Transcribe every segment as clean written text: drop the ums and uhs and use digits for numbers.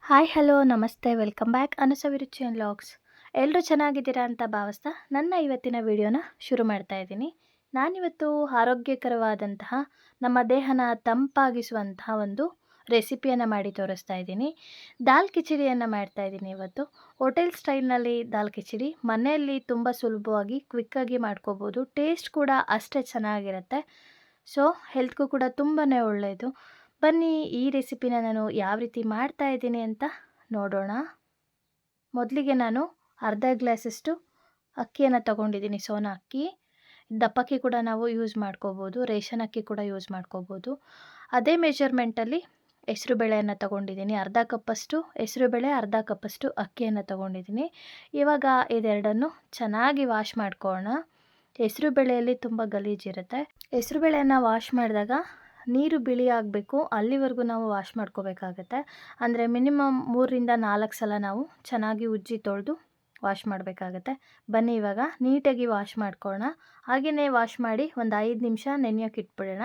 Hi hello ನಮಸ್ತೆ welcome back ಅನುಸವಿರುಚಿ and logs. ಎಲ್ಲರೂ ಚೆನ್ನಾಗಿದ್ದೀರಾ ಅಂತ ಭಾವಿಸ್ತಾ ನನ್ನ ಇವತ್ತಿನ ವಿಡಿಯೋನ ಶುರು ಮಾಡ್ತಾ ಇದ್ದೀನಿ. ನಾನಿವತ್ತು ಆರೋಗ್ಯಕರವಾದಂತಹ ನಮ್ಮ ದೇಹನ ತಂಪಾಗಿಸುವಂತಹ ಒಂದು ರೆಸಿಪಿಯನ್ನು ಮಾಡಿ ತೋರಿಸ್ತಾ ಇದ್ದೀನಿ. ದಾಲ್ ಕಿಚಡಿಯನ್ನು ಮಾಡ್ತಾ ಇದ್ದೀನಿ ಇವತ್ತು. ಹೋಟೆಲ್ ಸ್ಟೈಲ್ನಲ್ಲಿ ದಾಲ್ ಕಿಚಡಿ ಮನೆಯಲ್ಲಿ ತುಂಬ ಸುಲಭವಾಗಿ ಕ್ವಿಕ್ಕಾಗಿ ಮಾಡ್ಕೋಬೋದು. ಟೇಸ್ಟ್ ಕೂಡ ಅಷ್ಟೇ ಚೆನ್ನಾಗಿರುತ್ತೆ. ಸೊ ಹೆಲ್ತ್ಗೂ ಕೂಡ ತುಂಬಾ ಒಳ್ಳೆಯದು. ಬನ್ನಿ ಈ ರೆಸಿಪಿನ ನಾನು ಯಾವ ರೀತಿ ಮಾಡ್ತಾ ಇದ್ದೀನಿ ಅಂತ ನೋಡೋಣ. ಮೊದಲಿಗೆ ನಾನು ಅರ್ಧ ಗ್ಲಾಸಷ್ಟು ಅಕ್ಕಿಯನ್ನು ತಗೊಂಡಿದ್ದೀನಿ, ಸೋನಾ ಅಕ್ಕಿ. ದಪ್ಪಕ್ಕಿ ಕೂಡ ನಾವು ಯೂಸ್ ಮಾಡ್ಕೋಬೋದು, ರೇಷನ್ ಅಕ್ಕಿ ಕೂಡ ಯೂಸ್ ಮಾಡ್ಕೋಬೋದು. ಅದೇ ಮೆಜರ್ಮೆಂಟಲ್ಲಿ ಹೆಸರುಬೇಳೆಯನ್ನು ತಗೊಂಡಿದ್ದೀನಿ. ಅರ್ಧ ಕಪ್ಪಷ್ಟು ಹೆಸರುಬೇಳೆ, ಅರ್ಧ ಕಪ್ಪಷ್ಟು ಅಕ್ಕಿಯನ್ನು ತಗೊಂಡಿದ್ದೀನಿ. ಇವಾಗ ಇದೆರಡನ್ನು ಚೆನ್ನಾಗಿ ವಾಶ್ ಮಾಡ್ಕೊಳ್ಳೋಣ. ಹೆಸರುಬೇಳೆಯಲ್ಲಿ ತುಂಬ ಗಲೀಜಿರುತ್ತೆ. ಹೆಸರುಬೇಳೆಯನ್ನು ವಾಶ್ ಮಾಡಿದಾಗ ನೀರು ಬಿಳಿ ಆಗಬೇಕು, ಅಲ್ಲಿವರೆಗೂ ನಾವು ವಾಶ್ ಮಾಡ್ಕೋಬೇಕಾಗತ್ತೆ. ಅಂದರೆ ಮಿನಿಮಮ್ 3-4 ಸಲ ನಾವು ಚೆನ್ನಾಗಿ ಉಜ್ಜಿ ತೊಳೆದು ವಾಶ್ ಮಾಡಬೇಕಾಗತ್ತೆ. ಬನ್ನಿ ಇವಾಗ ನೀಟಾಗಿ ವಾಶ್ ಮಾಡ್ಕೊಳ್ಳೋಣ. ಹಾಗೆಯೇ ವಾಶ್ ಮಾಡಿ ಒಂದು 5 ನಿಮಿಷ ನೆನೆಯೋಕೆ ಇಟ್ಬಿಡೋಣ.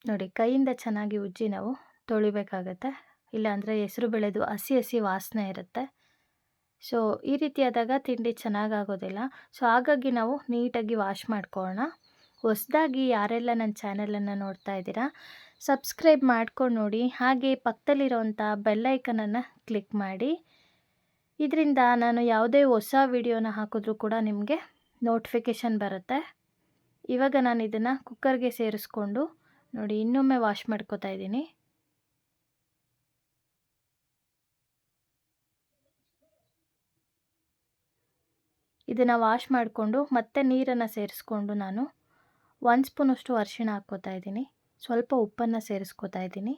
ನೋಡಿ, ಕೈಯಿಂದ ಚೆನ್ನಾಗಿ ಉಜ್ಜಿ ನಾವು ತೊಳಿಬೇಕಾಗತ್ತೆ, ಇಲ್ಲಾಂದರೆ ಹೆಸರು ಬೆಳೆದು ಹಸಿ ಹಸಿ ವಾಸನೆ ಇರುತ್ತೆ. ಸೊ ಈ ರೀತಿಯಾದಾಗ ತಿಂಡಿ ಚೆನ್ನಾಗಾಗೋದಿಲ್ಲ. ಸೊ ಹಾಗಾಗಿ ನಾವು ನೀಟಾಗಿ ವಾಶ್ ಮಾಡ್ಕೊಳ್ಳೋಣ. ಹೊಸದಾಗಿ ಯಾರೆಲ್ಲ ನನ್ನ ಚಾನಲನ್ನು ನೋಡ್ತಾ ಇದ್ದೀರಾ, ಸಬ್ಸ್ಕ್ರೈಬ್ ಮಾಡ್ಕೊಂಡು ನೋಡಿ. ಹಾಗೆ ಪಕ್ಕದಲ್ಲಿರೋವಂಥ ಬೆಲ್ಲೈಕನನ್ನು ಕ್ಲಿಕ್ ಮಾಡಿ. ಇದರಿಂದ ನಾನು ಯಾವುದೇ ಹೊಸ ವಿಡಿಯೋನ ಹಾಕಿದ್ರೂ ಕೂಡ ನಿಮಗೆ ನೋಟಿಫಿಕೇಷನ್ ಬರುತ್ತೆ. ಇವಾಗ ನಾನು ಇದನ್ನು ಕುಕ್ಕರ್ಗೆ ಸೇರಿಸ್ಕೊಂಡು ನೋಡಿ ಇನ್ನೊಮ್ಮೆ ವಾಶ್ ಮಾಡ್ಕೋತಾ ಇದ್ದೀನಿ. ಇದನ್ನು ವಾಶ್ ಮಾಡಿಕೊಂಡು ಮತ್ತೆ ನೀರನ್ನು ಸೇರಿಸ್ಕೊಂಡು ನಾನು 1 ಸ್ಪೂನಷ್ಟು ಅರಿಶಿಣ ಹಾಕ್ಕೋತಾ ಇದ್ದೀನಿ. ಸ್ವಲ್ಪ ಉಪ್ಪನ್ನು ಸೇರಿಸ್ಕೋತಾ ಇದ್ದೀನಿ.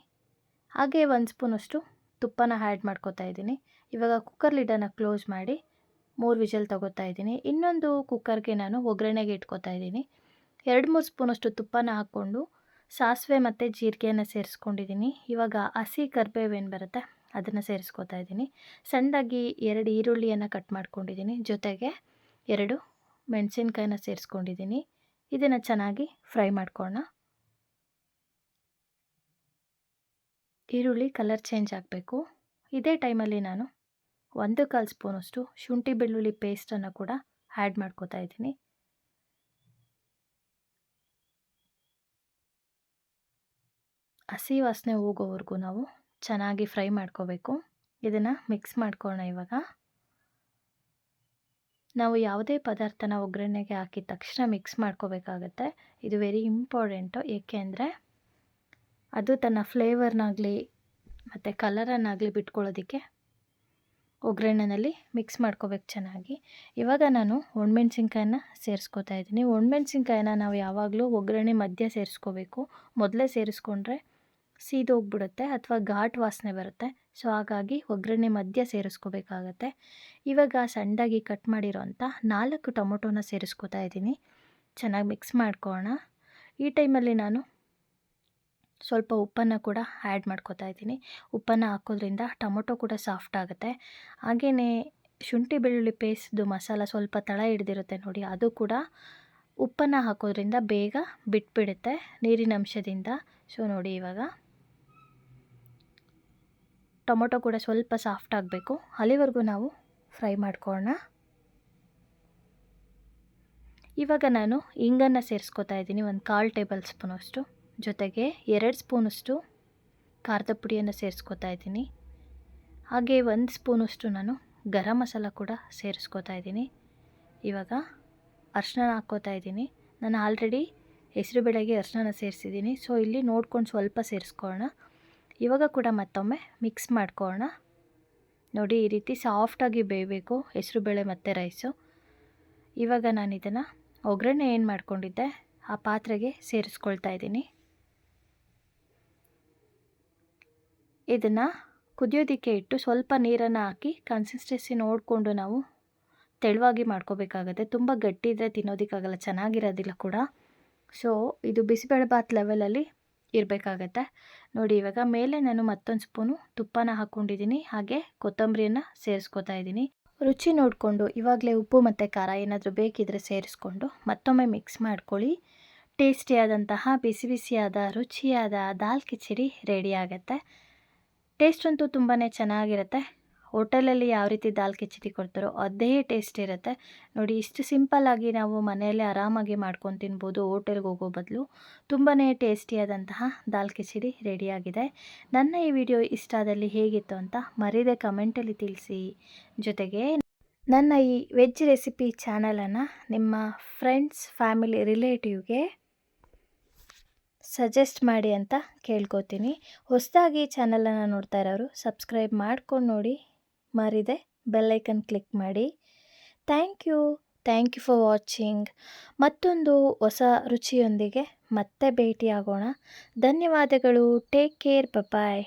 ಹಾಗೆ 1 ಸ್ಪೂನಷ್ಟು ತುಪ್ಪನ ಆ್ಯಡ್ ಮಾಡ್ಕೋತಾ ಇದ್ದೀನಿ. ಇವಾಗ ಕುಕ್ಕರ್ ಲಿಡನ್ನು ಕ್ಲೋಸ್ ಮಾಡಿ 3 ವಿಷಲ್ ತಗೋತಾ ಇದ್ದೀನಿ. ಇನ್ನೊಂದು ಕುಕ್ಕರ್ಗೆ ನಾನು ಒಗ್ಗರಣೆಗೆ ಇಟ್ಕೋತಾ ಇದ್ದೀನಿ. 2-3 ಸ್ಪೂನಷ್ಟು ತುಪ್ಪನ ಹಾಕ್ಕೊಂಡು ಸಾಸಿವೆ ಮತ್ತು ಜೀರಿಗೆಯನ್ನು ಸೇರಿಸ್ಕೊಂಡಿದ್ದೀನಿ. ಇವಾಗ ಹಸಿ ಕರಿಬೇವೇನು ಬರುತ್ತೆ ಅದನ್ನು ಸೇರಿಸ್ಕೋತಾ ಇದ್ದೀನಿ. ಸಣ್ಣದಾಗಿ 2 ಈರುಳ್ಳಿಯನ್ನು ಕಟ್ ಮಾಡ್ಕೊಂಡಿದ್ದೀನಿ. ಜೊತೆಗೆ 2 ಮೆಣಸಿನ್ಕಾಯಿನ ಸೇರಿಸ್ಕೊಂಡಿದ್ದೀನಿ. ಇದನ್ನು ಚೆನ್ನಾಗಿ ಫ್ರೈ ಮಾಡ್ಕೊಳ್ಳೋಣ. ಈರುಳ್ಳಿ ಕಲರ್ ಚೇಂಜ್ ಆಗಬೇಕು. ಇದೇ ಟೈಮಲ್ಲಿ ನಾನು 1/4 ಸ್ಪೂನಷ್ಟು ಶುಂಠಿ ಬೆಳ್ಳುಳ್ಳಿ ಪೇಸ್ಟನ್ನು ಕೂಡ ಆ್ಯಡ್ ಮಾಡ್ಕೋತಾ ಇದ್ದೀನಿ. ಹಸಿ ವಾಸನೆ ಹೋಗೋವರೆಗೂ ನಾವು ಚೆನ್ನಾಗಿ ಫ್ರೈ ಮಾಡ್ಕೋಬೇಕು. ಇದನ್ನು ಮಿಕ್ಸ್ ಮಾಡ್ಕೊಳ್ಳೋಣ. ಇವಾಗ ನಾವು ಯಾವುದೇ ಪದಾರ್ಥನ ಒಗ್ಗರಣೆಗೆ ಹಾಕಿದ ತಕ್ಷಣ ಮಿಕ್ಸ್ ಮಾಡ್ಕೋಬೇಕಾಗತ್ತೆ. ಇದು ವೆರಿ ಇಂಪಾರ್ಟೆಂಟು. ಏಕೆಂದರೆ ಅದು ತನ್ನ ಫ್ಲೇವರ್ನಾಗಲಿ ಮತ್ತು ಕಲರನ್ನಾಗಲಿ ಬಿಟ್ಕೊಳ್ಳೋದಕ್ಕೆ ಒಗ್ಗರಣೆಯಲ್ಲಿ ಮಿಕ್ಸ್ ಮಾಡ್ಕೋಬೇಕು ಚೆನ್ನಾಗಿ. ಇವಾಗ ನಾನು ಒಣಮೆಣ್ಸಿನ್ಕಾಯನ್ನ ಸೇರಿಸ್ಕೋತಾ ಇದ್ದೀನಿ. ಒಣಮೆಣ್ಸಿನ್ಕಾಯನ್ನ ನಾವು ಯಾವಾಗಲೂ ಒಗ್ಗರಣೆ ಮಧ್ಯೆ ಸೇರಿಸ್ಕೋಬೇಕು. ಮೊದಲೇ ಸೇರಿಸ್ಕೊಂಡ್ರೆ ಸೀದೋಗ್ಬಿಡುತ್ತೆ ಅಥವಾ ಘಾಟ್ ವಾಸನೆ ಬರುತ್ತೆ. ಸೊ ಹಾಗಾಗಿ ಒಗ್ಗರಣೆ ಮಧ್ಯ ಸೇರಿಸ್ಕೋಬೇಕಾಗತ್ತೆ. ಇವಾಗ ಸಣ್ಣದಾಗಿ ಕಟ್ ಮಾಡಿರೋಂಥ 4 ಟೊಮೊಟೊನ ಸೇರಿಸ್ಕೋತಾ ಇದ್ದೀನಿ. ಚೆನ್ನಾಗಿ ಮಿಕ್ಸ್ ಮಾಡ್ಕೊಳ್ಳೋಣ. ಈ ಟೈಮಲ್ಲಿ ನಾನು ಸ್ವಲ್ಪ ಉಪ್ಪನ್ನು ಕೂಡ ಆ್ಯಡ್ ಮಾಡ್ಕೋತಾ ಇದ್ದೀನಿ. ಉಪ್ಪನ್ನು ಹಾಕೋದ್ರಿಂದ ಟೊಮೊಟೊ ಕೂಡ ಸಾಫ್ಟ್ ಆಗುತ್ತೆ. ಹಾಗೆಯೇ ಶುಂಠಿ ಬೆಳ್ಳುಳ್ಳಿ ಪೇಸ್ಟ್ದು ಮಸಾಲ ಸ್ವಲ್ಪ ತಳ ಹಿಡ್ದಿರುತ್ತೆ ನೋಡಿ, ಅದು ಕೂಡ ಉಪ್ಪನ್ನು ಹಾಕೋದ್ರಿಂದ ಬೇಗ ಬಿಟ್ಬಿಡುತ್ತೆ ನೀರಿನ ಅಂಶದಿಂದ. ಸೊ ನೋಡಿ, ಇವಾಗ ಟೊಮೊಟೊ ಕೂಡ ಸ್ವಲ್ಪ ಸಾಫ್ಟ್ ಆಗಬೇಕು, ಅಲ್ಲಿವರೆಗೂ ನಾವು ಫ್ರೈ ಮಾಡ್ಕೊಳ್ಳೋಣ. ಇವಾಗ ನಾನು ಇಂಗನ್ನು ಸೇರಿಸ್ಕೋತಾ ಇದ್ದೀನಿ, 1/4 ಟೇಬಲ್ ಸ್ಪೂನಷ್ಟು. ಜೊತೆಗೆ 2 ಸ್ಪೂನಷ್ಟು ಖಾರದ ಪುಡಿಯನ್ನು ಸೇರಿಸ್ಕೋತಾ ಇದ್ದೀನಿ. ಹಾಗೆ 1 ಸ್ಪೂನಷ್ಟು ನಾನು ಗರಂ ಮಸಾಲ ಕೂಡ ಸೇರಿಸ್ಕೋತಾ ಇದ್ದೀನಿ. ಇವಾಗ ಅರಿಶಿನ ಹಾಕ್ಕೋತಾ ಇದ್ದೀನಿ. ನಾನು ಆಲ್ರೆಡಿ ಹೆಸರುಬೇಳೆಗೆ ಅರಿಶಿನ ಸೇರಿಸಿದ್ದೀನಿ. ಸೊ ಇಲ್ಲಿ ನೋಡ್ಕೊಂಡು ಸ್ವಲ್ಪ ಸೇರಿಸ್ಕೊಳ್ಳೋಣ. ಇವಾಗ ಕೂಡ ಮತ್ತೊಮ್ಮೆ ಮಿಕ್ಸ್ ಮಾಡ್ಕೊಳ್ಳೋಣ. ನೋಡಿ, ಈ ರೀತಿ ಸಾಫ್ಟಾಗಿ ಬೇಯಬೇಕು ಹೆಸರುಬೇಳೆ ಮತ್ತು ರೈಸು. ಇವಾಗ ನಾನು ಇದನ್ನು ಒಗ್ಗರಣೆ ಏನು ಮಾಡ್ಕೊಂಡಿದ್ದೆ ಆ ಪಾತ್ರೆಗೆ ಸೇರಿಸ್ಕೊಳ್ತಾ ಇದ್ದೀನಿ. ಇದನ್ನು ಕುದಿಯೋದಕ್ಕೆ ಇಟ್ಟು ಸ್ವಲ್ಪ ನೀರನ್ನು ಹಾಕಿ ಕನ್ಸಿಸ್ಟೆನ್ಸಿ ನೋಡಿಕೊಂಡು ನಾವು ತೆಳುವಾಗಿ ಮಾಡ್ಕೋಬೇಕಾಗತ್ತೆ. ತುಂಬ ಗಟ್ಟಿ ಇದ್ದರೆ ತಿನ್ನೋದಕ್ಕಾಗಲ್ಲ, ಚೆನ್ನಾಗಿರೋದಿಲ್ಲ ಕೂಡ. ಸೊ ಇದು ಬಿಸಿಬೇಳೆಬಾತ್ ಲೆವೆಲಲ್ಲಿ ಇರಬೇಕಾಗತ್ತೆ. ನೋಡಿ, ಇವಾಗ ಮೇಲೆ ನಾನು ಮತ್ತೊಂದು ಸ್ಪೂನು ತುಪ್ಪನ ಹಾಕ್ಕೊಂಡಿದ್ದೀನಿ. ಹಾಗೆ ಕೊತ್ತಂಬರಿಯನ್ನು ಸೇರಿಸ್ಕೋತಾ ಇದ್ದೀನಿ. ರುಚಿ ನೋಡಿಕೊಂಡು ಇವಾಗಲೇ ಉಪ್ಪು ಮತ್ತು ಖಾರ ಏನಾದರೂ ಬೇಕಿದ್ದರೆ ಸೇರಿಸ್ಕೊಂಡು ಮತ್ತೊಮ್ಮೆ ಮಿಕ್ಸ್ ಮಾಡ್ಕೊಳ್ಳಿ. ಟೇಸ್ಟಿಯಾದಂತಹ ಬಿಸಿ ಬಿಸಿಯಾದ ರುಚಿಯಾದ ದಾಲ್ ಕಿಚಡಿ ರೆಡಿ ಆಗುತ್ತೆ. ಟೇಸ್ಟ್ ಅಂತೂ ತುಂಬಾ ಚೆನ್ನಾಗಿರುತ್ತೆ. ಹೋಟೆಲಲ್ಲಿ ಯಾವ ರೀತಿ ದಾಲ್ ಕಿಚಡಿ ಕೊಡ್ತಾರೋ ಅದೇ ಟೇಸ್ಟ್ ಇರುತ್ತೆ. ನೋಡಿ, ಇಷ್ಟು ಸಿಂಪಲ್ಲಾಗಿ ನಾವು ಮನೆಯಲ್ಲೇ ಆರಾಮಾಗಿ ಮಾಡ್ಕೊಂಡು ತಿನ್ಬೋದು ಹೋಟೆಲ್ಗೆ ಹೋಗೋ ಬದಲು. ತುಂಬಾ ಟೇಸ್ಟಿಯಾದಂತಹ ದಾಲ್ ಕಿಚಡಿ ರೆಡಿಯಾಗಿದೆ. ನನ್ನ ಈ ವಿಡಿಯೋ ಇಷ್ಟ ಆದಲ್ಲಿ ಹೇಗಿತ್ತು ಅಂತ ಮರೀದೆ ಕಮೆಂಟಲ್ಲಿ ತಿಳಿಸಿ. ಜೊತೆಗೆ ನನ್ನ ಈ ವೆಜ್ ರೆಸಿಪಿ ಚಾನಲನ್ನು ನಿಮ್ಮ ಫ್ರೆಂಡ್ಸ್, ಫ್ಯಾಮಿಲಿ, ರಿಲೇಟಿವ್ಗೆ ಸಜೆಸ್ಟ್ ಮಾಡಿ ಅಂತ ಕೇಳ್ಕೊತೀನಿ. ಹೊಸದಾಗಿ ಚಾನಲನ್ನು ನೋಡ್ತಾ ಇರೋರು ಸಬ್ಸ್ಕ್ರೈಬ್ ಮಾಡ್ಕೊಂಡು ನೋಡಿ, ಮರೀದೆ ಬೆಲ್ಲೈಕನ್ ಕ್ಲಿಕ್ ಮಾಡಿ. Thank you for watching. ಮತ್ತೊಂದು ಹೊಸ ರುಚಿಯೊಂದಿಗೆ ಮತ್ತೆ ಭೇಟಿಯಾಗೋಣ. ಧನ್ಯವಾದಗಳು. Take care. ಬಾಯ್.